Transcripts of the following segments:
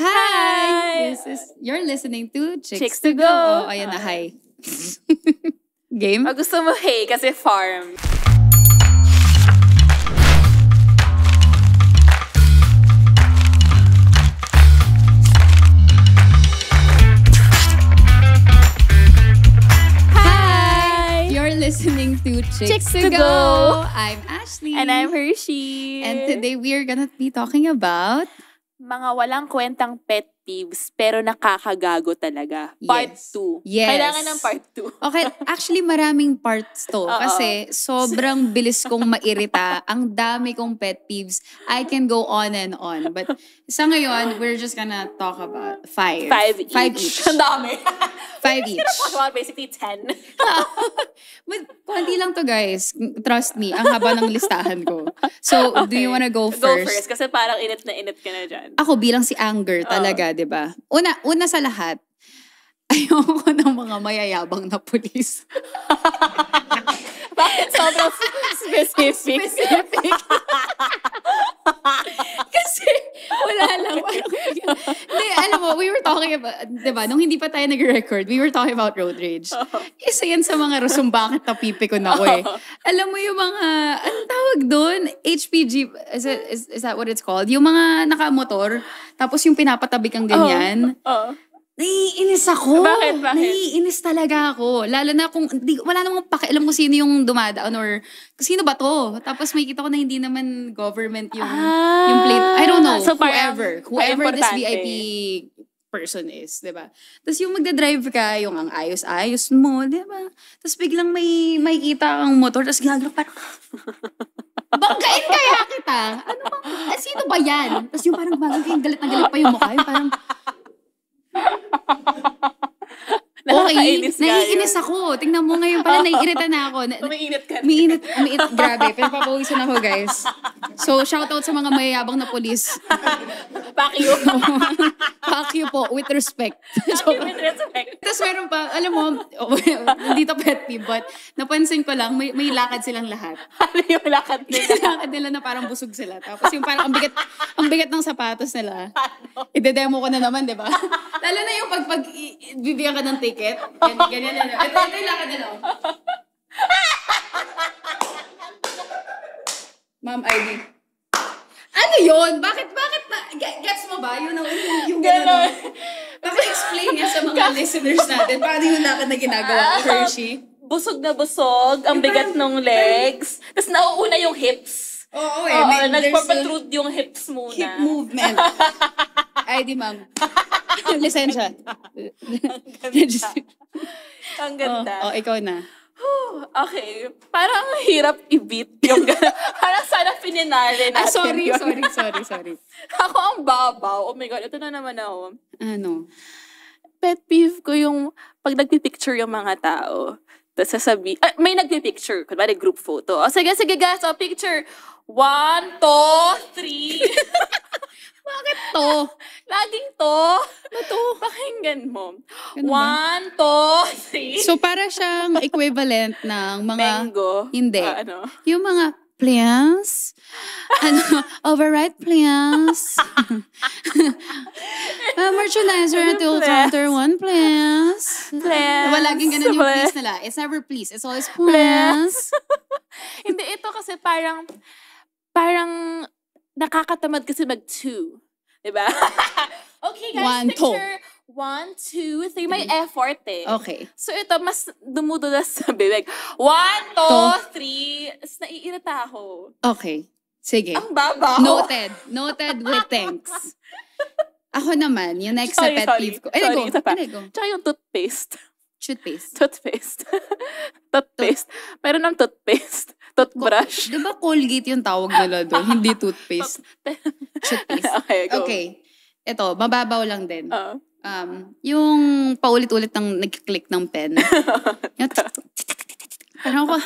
Hi! You're listening to Chicks to Go. Oh, ayan na, hi. Game? Gusto mo hey kasi farm. Hi! You're listening to Chicks to to Go. Go. I'm Ashley. And I'm Hershey. And today we're gonna be talking about mga walang kwentang pet peeves pero nakakagago talaga. Part Yes. 2. Yes. Kailangan ng part 2. Okay, actually maraming parts to. Oo. Kasi sobrang bilis kong mairita. Ang dami kong pet peeves. I can go on and on. But sa ngayon, we're just gonna talk about 5. 5 5 each. each. Ang dami. 5 each. Well, basically 10. But konti lang to, guys. Trust me, ang haba ng listahan ko. So, do you wanna go first? Go first kasi parang init na init ka na dyan. Ako bilang si Anger talaga, 'di ba? Una sa lahat, ayoko ng mga mayayabang na pulis. Bakit sobrang specific? Kasi wala lang. Hindi, alam mo, we were talking about, 'di ba? Nung hindi pa tayo nag-record, we were talking about road rage. Isa yan sa mga rason bakit napipikon ako eh. Alam mo yung mga, anong tawag doon? HPG, is that what it's called? Yung mga nakamotor, tapos yung pinapatabi kang ganyan. Naiinis ako. Bakit? Naiinis talaga ako. Lalo na kung, wala namang pakialam kung sino yung dumadaan or sino ba to. Tapos makikita ko na hindi naman government yung plate. I don't know. So whoever this importante. VIP person is, di ba? Tapos yung magdadrive ka, yung ang ayos-ayos mo, di ba? Tapos biglang may makikita kang motor, tapos ginagano parang, banggain kaya kita? Ano bang, sino ba yan? Tapos yung parang bagay kayong galit na galit pa yung mukha. Yung parang, okay, naiinis ako. Tingnan mo ngayon pala, naiirita na ako. Umiinit ka. Umiinit, grabe. Pero papawisan ako, guys. So, shoutout sa mga mayayabang na polis. Fuck you. Fuck you po, with respect. With respect. Tapos meron pa, alam mo, hindi to pet peeve, but napansin ko lang, may lakad silang lahat. Ano yung lakad nila? Lakad nila na parang busog sila. Tapos yung parang ang bigat ng sapatos nila. Ide-demo ko na naman, di ba? Lalo na yung pag bibigyan ka ng ticket. Ganyan. Ito yung lakad nila. Ma'am ID. Ano yun? Bakit gets mo ba? Yung gano'n. Bakit explain niya sa mga listeners natin paano yung lakad na ginagawa ko, Hershey? Busog na busog, ang bigat ng legs. Tapos nauuna yung hips. Oo, nagpapatrud yung hips muna. Hip movement. ID, ma'am. Lisensya. Ang ganda. Ikaw na. Okay. Parang hirap i-beat yung gano'n. Parang sana pininali natin Sorry. yun. Sorry. Ako ang babaw. Oh my God, ito na naman ako. Ano? Pet peeve ko yung pag nagpipicture yung mga tao. Tapos may nagpipicture. Kunwari group photo. Sige guys. Picture. 1, 2, 3. Bakit to? Laging to. Ito. Pakinggan mo. Ganun ba? 1, 2, 3. So, para siyang equivalent ng mga... Mango. Hindi. Ano? Yung mga plants. Override plants. Merchandiser until counter 1 plants. Plants. Laging ganun yung please nila. It's never please. It's always plants. Hindi, ito kasi parang nakakatamad kasi mag-2. Diba? Okay, guys, 1, 2. picture 1, 2, 3. May effort eh. Okay. So ito, mas dumudulas sa bibig. 1, 2, 3. Tapos naiirita ako. Okay. Sige. Ang babaw. Noted with thanks. Ako naman, yung next na pet peeve ko. Isa pa. Go. Tsaka yung toothpaste. Toothpaste. Toothpaste. Meron ng toothpaste. Toothbrush. Diba Colgate yung tawag nila doon? Hindi toothpaste. Toothpaste. Okay, go. Okay. Ito, mababaw lang din. Oo. Yung paulit-ulit ng nag-click ng pen. Parang ako,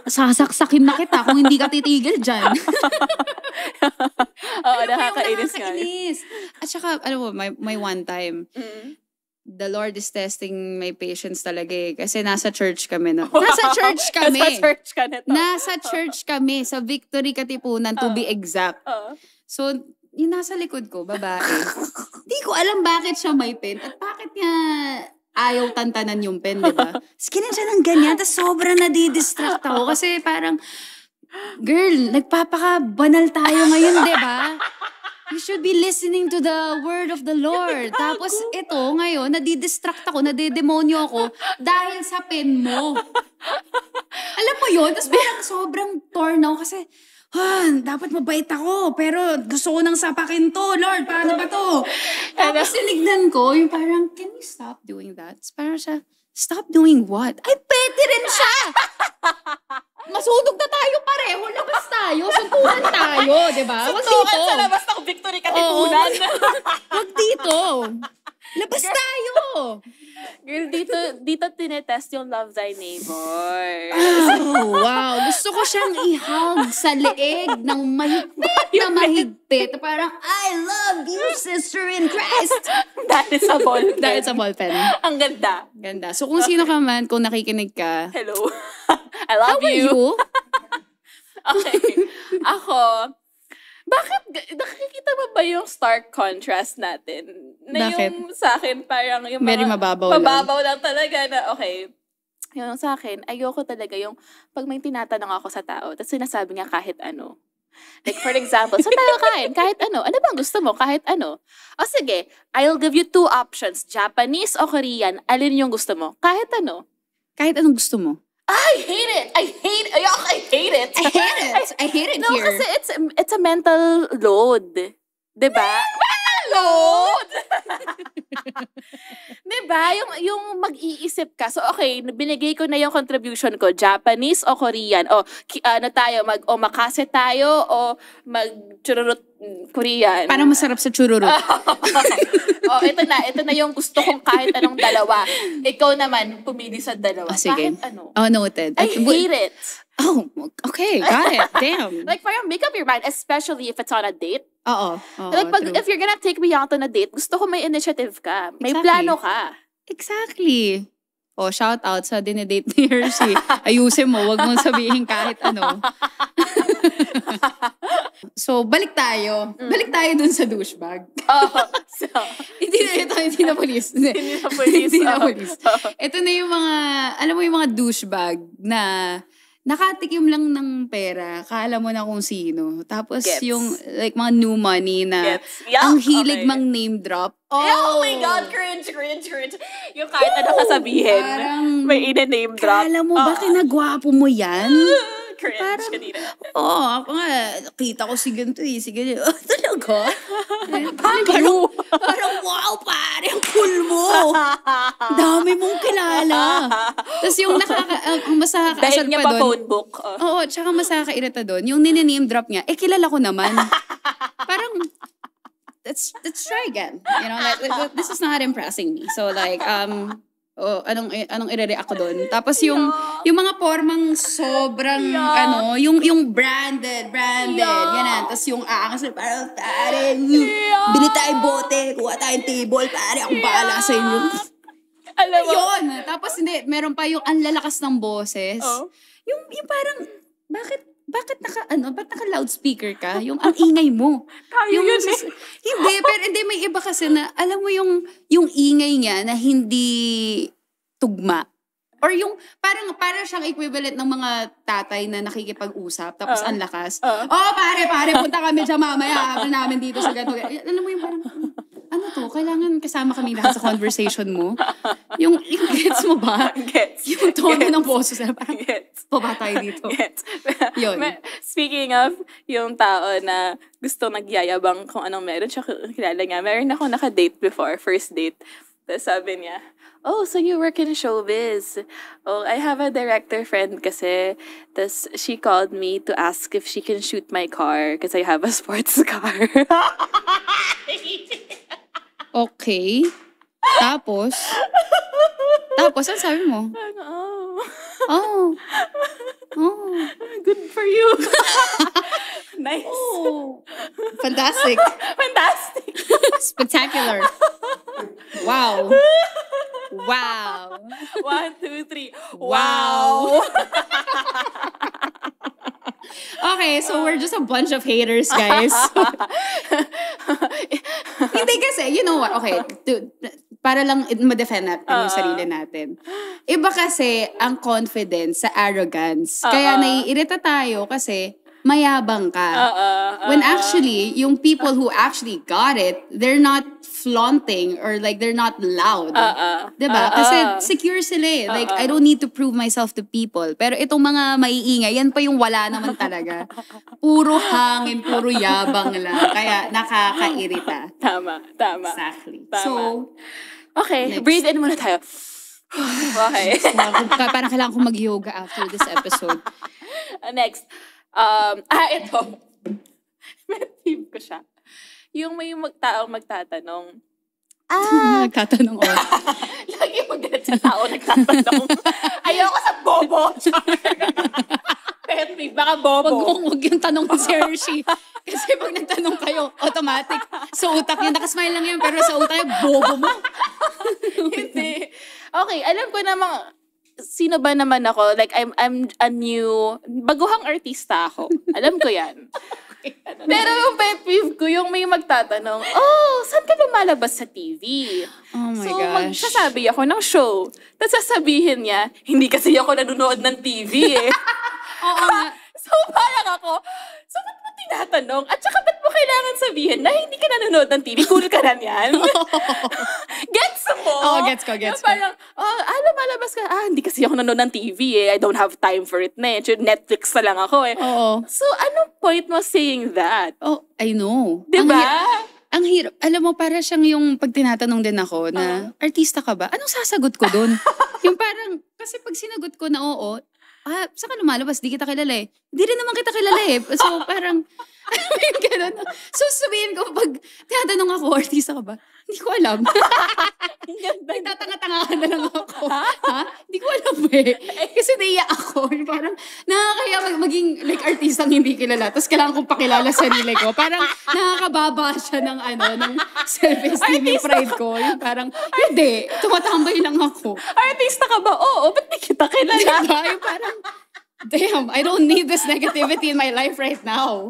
sasaksakin na kita kung hindi ka titigil dyan. Oo, nakakainis nga. At saka, alam mo, may one time, the Lord is testing my patience talaga eh. Kasi nasa church kami. Nasa church kami. Nasa church kami. Sa Victory Katipunan, to be exact. So, yung nasa likod ko, babae. ko alam bakit siya may pen at bakit niya ayaw tantanan yung pen, di ba? Skinan siya ng ganyan, tapos sobrang nadidistract ako kasi parang, girl, nagpapaka-banal tayo ngayon, di ba? You should be listening to the word of the Lord. Tapos ito, ngayon, nadidistract ako, nadidemonyo ako dahil sa pen mo. Alam mo yun? Tapos parang sobrang torn ako kasi, dapat mabait ako, pero gusto ko nang sapakin to. Lord, paano ba to? Tapos tinignan ko, yung parang, can you stop doing that? Parang siya, stop doing what? Ay, pwede rin siya! Masunog na tayo pareho, labas tayo, suntukan tayo, di ba? Wag dito. Suntukan sa labas ng victory katipunan. Wag dito. Labas tayo. Girl, dito tinetest yung love thy neighbor. Oh, wow. Gusto ko siyang ihag sa leeg ng mahigpit na mahigpit. Parang, I love you, sister in Christ. That is a ballpen. That is a ballpen. Ang ganda. Ganda. So kung sino ka man, kung nakikinig ka, Hello. I love how are you? Okay. Ako, bakit, nakikita mo ba yung stark contrast natin? Na Bakit? yung sa akin, parang yung mga... Very mababaw lang. Mababaw lang talaga na, okay. Yung sa akin, ayoko talaga yung pag may tinatanong ako sa tao, tapos sinasabi niya kahit ano. Like, for example, saan tayo kain? Kahit ano. Ano bang gusto mo? Kahit ano. O sige, I'll give you 2 options. Japanese o Korean. Alin yung gusto mo? Kahit ano. Kahit anong gusto mo. I hate it! I hate it! I hate it! I hate it No, here. kasi it's a mental load. Diba? Load! Diba? Yung mag-iisip ka. So, okay, binigay ko na yung contribution ko. Japanese o Korean? O, ano tayo? Omakase tayo? O mag-chururut Korean? Parang masarap sa chururo. Oh, ito na yung gusto kong kahit anong dalawa. Ikaw naman, pumili sa dalawa. Sige. Kahit ano. Oh, noted. I hate it. Oh, okay. Got it. Damn. Like, parang make up your mind, especially if it's on a date. Oo. Like, true. if you're gonna take me out on a date, gusto ko may initiative ka. May Exactly. plano ka. Exactly. Oh, shout out sa dinedate ni Hershey. Ayusin mo, wag mong sabihin kahit ano. So, balik tayo. Balik tayo dun sa douchebag. So, Hindi na police. hindi na police. Hindi na police. Ito na yung mga, alam mo yung mga douchebag na nakatikim lang ng pera, kala mo na kung sino. Tapos Gets. yung like mga new money na Gets. Yeah, ang hilig okay. mang name drop. Oh my God, cringe. Yung kahit ano kasabihin, Parang, may ina-name drop. kala mo ba kinagwapo mo yan? Cringe Parang, kanina. ako nga, nakita ko si ganito eh, si ganito. Oh, talaga? Parang, wow, pare, ang cool mo. Dami mong kilala. Tapos yung ang mas nakakaasar Dahil niya pa pa doon. phone book. Oo, tsaka mas nakakairita doon. Yung name drop niya, kilala ko naman. Parang, let's try again. You know, like, this is not impressing me. So like, anong ire-react ko doon? Tapos yung mga formang sobrang, yung branded, yan. Tapos yung aangas, parang, pare, bili tayong bote, kuha tayong table, pare, akong bahala sa inyo. Alam mo. Yun. Tapos hindi, meron pa yung ang lalakas ng boses. Oh. Yung parang, ba't naka loudspeaker ka? Yung ang ingay mo. Tayo Yung yun eh. hindi, may iba kasi na, alam mo yung ingay niya na hindi tugma. Or yung, parang siyang equivalent ng mga tatay na nakikipag-usap, tapos ang lakas. Oh, pare, punta kami dyan mamaya, habang namin dito sa ganito. Alam mo yung parang, ano to, kailangan kasama kami lahat sa conversation mo. Yung gets mo ba? Gets. Yung tono ng boses na parang, Gets. baba tayo dito. Gets. Yun. Speaking of yung tao na gusto nagyayabang kung anong meron siya, kilala niya. Meron ako naka-date before, first date. Tapos sabi niya, oh, so you work in showbiz. Oh, I have a director friend kasi. Tapos she called me to ask if she can shoot my car because I have a sports car. Okay. Tapos, ang sabi mo? Oh, Oh. good for you. Nice. Oh. Fantastic. Fantastic. Spectacular. Wow. 1, 2, 3. Wow. Okay, so we're just a bunch of haters, guys. Hindi kasi, you know what, okay, para lang ma-defend natin yung sarili natin. Iba kasi ang confidence sa arrogance. Kaya naiirita tayo kasi mayabang ka. When actually, yung people who actually got it, they're not flaunting or like they're not loud. Diba? Kasi secure sila eh. Like, I don't need to prove myself to people. Pero itong mga maiingay, yan pa yung wala naman talaga. Puro hangin, puro yabang lang. Kaya nakakairita. Tama. Exactly. Tama. So, okay, next. breathe in muna tayo. Okay. Parang kailangan ko mag-yoga after this episode. Next. Ito. Medtive ko siya. Yung may taong magtatanong. Nagtatanong ako. Lagi magalit sa tao nagtatanong. Ayoko sa bobo. Medtive, baka bobo. Huwag yung tanong si Hershey. Kasi pag nagtanong kayo, automatic. Sa utak niya, nakasmile lang yun, pero sa utak niya, bobo mo. Hindi. Okay, alam ko namang sino ba naman ako? Like, I'm a new, baguhang artista ako. Alam ko yan. Pero yung pet peeve ko, yung may magtatanong, saan ka lumalabas sa TV? Oh my so, gosh. magsasabi ako ng show. Tapos sasabihin niya, hindi kasi ako nanonood ng TV eh. Oo nga. So, parang ako, so ba't mo tinatanong? At saka ba't mo kailangan sabihin na hindi ka nanonood ng TV? Cool ka na yan? Gets mo? Oo, gets ko. Parang, lumalabas ka. Hindi kasi ako nanonood ng TV eh. I don't have time for it na eh. Netflix na lang ako eh. Oo. So, anong point mo saying that? Oh, I know. Diba? Ang hirap. Alam mo, para siyang yung pag tinatanong din ako na, artista ka ba? Anong sasagot ko dun? Yung parang, kasi pag sinagot ko na oo, saan ka lumalabas? Di kita kilala eh. Di rin naman kita kilala eh. So parang, alam mo yung gano'n. So sabihin ko, pag tinatanong ako, artista ka ba? Hindi ko alam. Nagtatanga-tanga ka na lang ako. Ha? Hindi ko alam eh. Kasi naiya ako. Parang nakakaya maging like artistang hindi kilala. Tapos kailangan kong pakilala sarili ko. Parang nakakababa siya ng ng self-esteem yung pride ko. Yung parang, hindi. Tumatambay lang ako. Artista ka ba? Oo. Ba't di kita kilala? Diba? Yung parang, damn, I don't need this negativity in my life right now.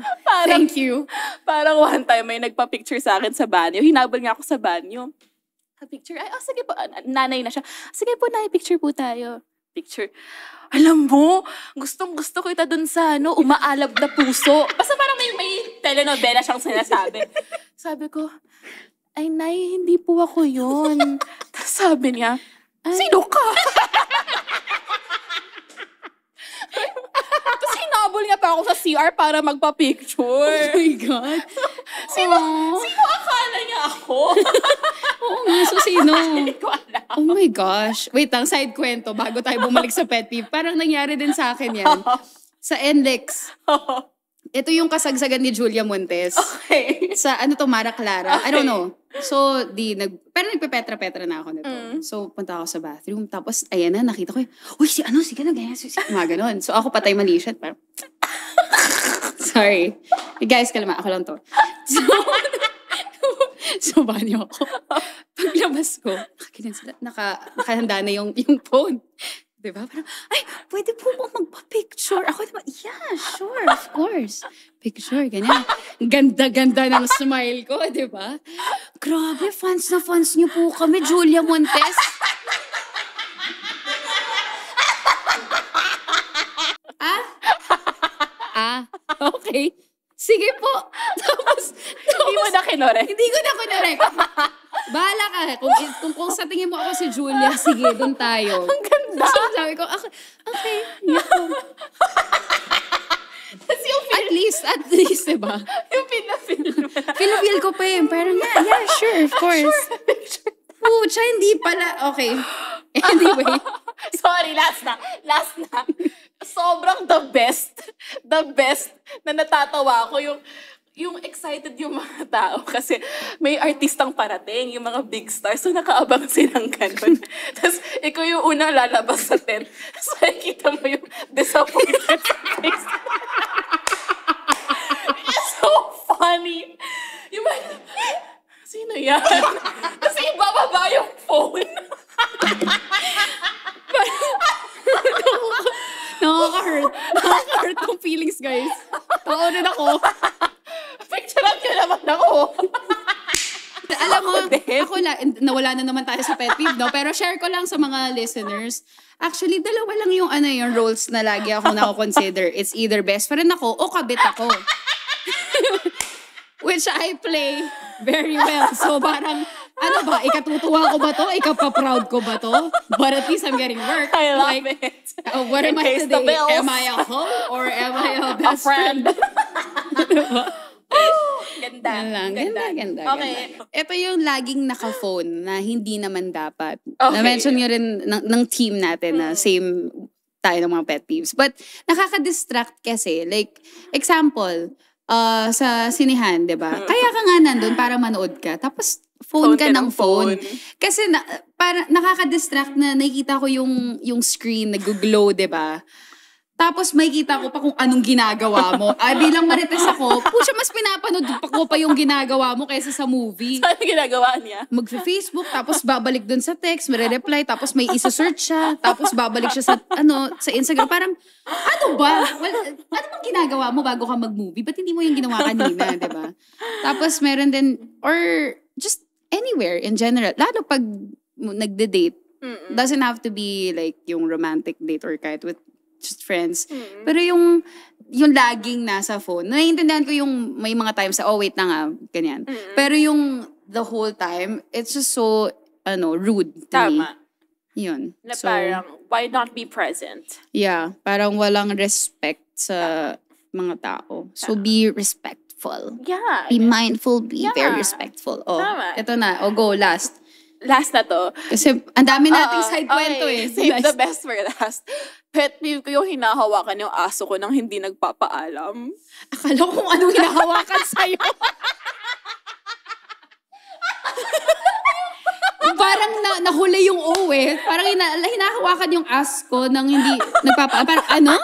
Thank you. Parang one time may nagpa-picture sa akin sa banyo. Hinabol nga ako sa banyo. Picture. Ay, sige po. Nanay na siya. Sige po, nanay, picture po tayo. Picture. Alam mo, gustong-gusto ko ita dun sa umaalab na puso. Basta parang may telenovela siyang sinasabi. Sabi ko, ay, nay, hindi po ako yun. Tapos sabi niya, sino ka? Tapos hinabol niya pa ako sa CR para magpa-picture. Oh my God. Sino akala niya ako? Oo nga, so sino? Hindi ko alam. Oh my gosh. Wait lang, side kwento bago tayo bumalik sa pet peeve. Parang nangyari din sa akin yan. Sa NLEX. Ito yung kasagsagan ni Julia Montes. Okay. Sa Mara Clara. I don't know. So, pero nagpe-petra-petra na ako nito. So, punta ako sa bathroom. Tapos, ayan na, nakita ko uy, sige na, ganyan. Mga ganon. So, ako patay mali siya. Parang, sorry. Guys, kalma, ako lang to. So, banyo ako. Paglabas ko, nakahanda na yung phone. Diba? Parang, ay, pwede po bang magpa-picture? Ako diba, yeah, sure, of course. Picture, ganyan. Ganda-ganda ng smile ko, diba? Grabe, fans na fans niyo po kami, Julia Montes. Okay. Sige po. Tapos Hindi mo na kinorek. Hindi ko na kinorek. Bahala ka. Kung sa tingin mo ako si Julia, sige, doon tayo. Ang ganda. So, sabi ko, okay. At least, diba? Yung pinafil mo na. Feel ko pa yun. Parang, yeah, sure, of course. Pucha, hindi pala. Okay. Anyway. Sorry, last na. Sobrang the best na natatawa ko yung excited yung mga tao kasi may artistang parating, yung mga big stars, so nakaabang silang ganun. Tapos ikaw yung unang lalabas sa tent. Tapos nakikita mo yung disappointed face. It's so funny. Yung sino yan? Kasi ibababa yung phone. Nakaka-hurt ng feelings, guys. Tao rin ako. Picturean ka naman ako. Alam mo, Ako din. nawala na naman tayo sa pet peeve, no? Pero share ko lang sa mga listeners. Actually, dalawa lang yung roles na lagi ako na-consider. It's either best friend ako o kabit ako. Which I play very well. So parang, ikatutuwa ko ba to? Ikapaproud ko ba to? But at least I'm getting work. I love it. What am I Pays the today? bills. Am I a hoe or am I a best friend. Diba? Ganda. Yan lang. Ganda. Okay. Ito yung laging naka-phone na hindi naman dapat. Okay. Na-mention nyo rin ng team natin na same tayo ng mga pet peeves. But nakaka-distract kasi. Like, example, sa sinihan, di ba? Kaya ka nga nandun para manood ka. Tapos, phone ka ng phone. Kasi para nakaka-distract na nakikita ko yung screen nag-glow, di ba? Tapos makikita ko pa kung anong ginagawa mo. Bilang marites ako, pucha, mas pinapanood pa ko pa yung ginagawa mo kaysa sa movie. Ano ginagawa niya? Mag-Facebook, tapos babalik dun sa text, may-reply, tapos may isa-search siya, tapos babalik siya sa Instagram. Parang, ano ba? Ano bang ginagawa mo bago ka mag-movie? Ba't hindi mo yung ginawa kanina, di ba? Tapos meron din, or just anywhere in general. Lalo pag nagde-date, doesn't have to be like yung romantic date or kahit with just friends. Pero yung laging nasa phone, naiintindihan ko yung may mga times sa, wait na nga, ganyan. Pero yung the whole time, it's just so, rude to me. Tama. Yun. Na parang, why not be present? Yeah, parang walang respect sa mga tao. So be respectful. Yeah. Be mindful, be Yeah. very respectful. Tama. Ito na. Go, last. Last na to. Kasi ang dami nating side kwento Save the best for last. Pet peeve ko yung hinahawakan yung aso ko nang hindi nagpapaalam. Akala ko kung anong hinahawakan sa'yo. Parang nahuli yung Parang hinahawakan yung ass ko nang hindi nagpapaalam. Parang ano?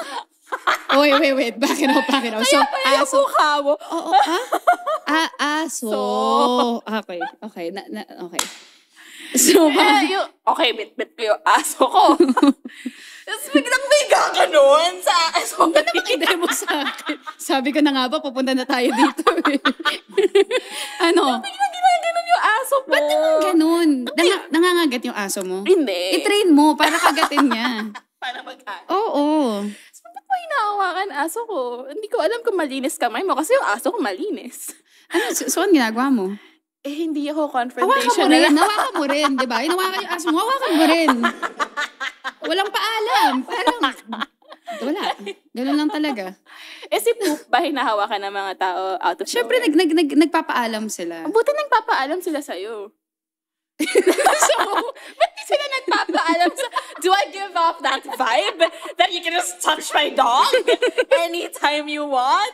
Wait. Back it up. So, Yung aso. mukha mo. Oo, aso. Okay. Okay. So, Okay, bit ko yung aso ko. Tapos biglang may gaganon sa aso. ano naman idea mo sa akin? Sabi ko na nga ba, pupunta na tayo dito. Ano? Biglang ginaganon yung aso mo. Ba't naman ganun? Nangangagat yung aso mo? Hindi. I-train mo para kagatin niya. Para mag-aso. Oo. Ba't mo hinahawakan aso ko? Hindi ko alam kung malinis kamay mo kasi yung aso ko malinis. So, ano ginagawa mo? Hindi ako Hawakan mo rin, di ba? Hinawakan yung aso mo, hawakan mo rin. Walang paalam. Parang, wala. Ganun lang talaga. Si Poop ba hinahawakan ng mga tao out of Siyempre, nowhere? nagpapaalam sila. Buti nagpapaalam sila sa'yo. So, ba't di sila nagpapaalam sa... Do I give off that vibe that you can just touch my dog anytime you want?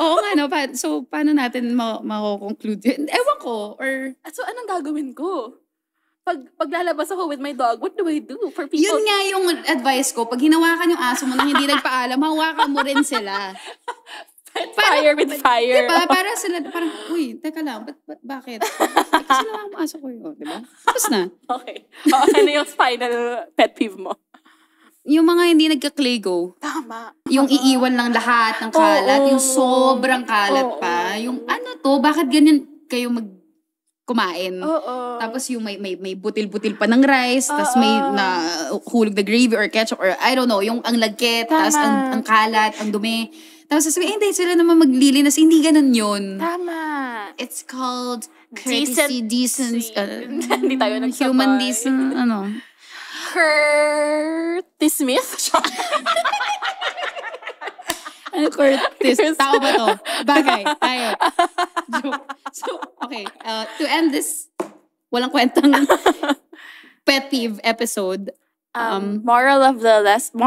Oo nga, no? So, paano natin mako-conclude? Ewan ko. Or, So, anong gagawin ko? Paglalabas ako with my dog, what do I do for people? yun nga yung advice ko. Pag hinawakan yung aso mo na hindi nagpaalam, hawakan mo rin sila. Fire with fire. Diba? Para sila, parang, uy, teka lang, bakit? Kasi nawakan mo aso ko yun, diba? Tapos na. Okay. Ano yung final pet peeve mo? Yung mga hindi nagka-claygo. Tama. Yung iiwan lang lahat ng kalat. Oo. Yung sobrang kalat pa. Yung ano to, bakit ganyan kayo kumain? Oo. Tapos yung may butil-butil pa ng rice, tapos may hulog na gravy or ketchup or I don't know, yung ang lagkit, tapos ang kalat, ang dumi. Tapos sasabihin, hindi, sila naman maglilinas. Hindi ganun yun. Tama. It's called courtesy, decency. Hindi tayo nagsabay. Human decent, Curtis Smith? Curtis. Tao ba to? Bagay. Tayo. Joke. So, okay. To end this walang kwentang pet peeve episode. Moral of the lesson.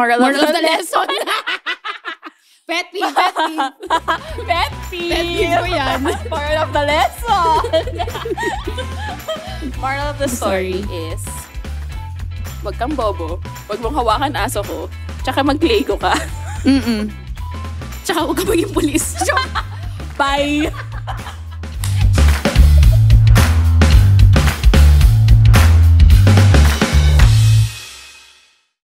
Pet peeve. Pet peeve. Pet peeve ko yan. Moral of the lesson. Moral of the story is, wag kang bobo. Wag mong hawakan aso ko. Tsaka mag-lego ka. Tsaka huwag ka maging pulis. Bye!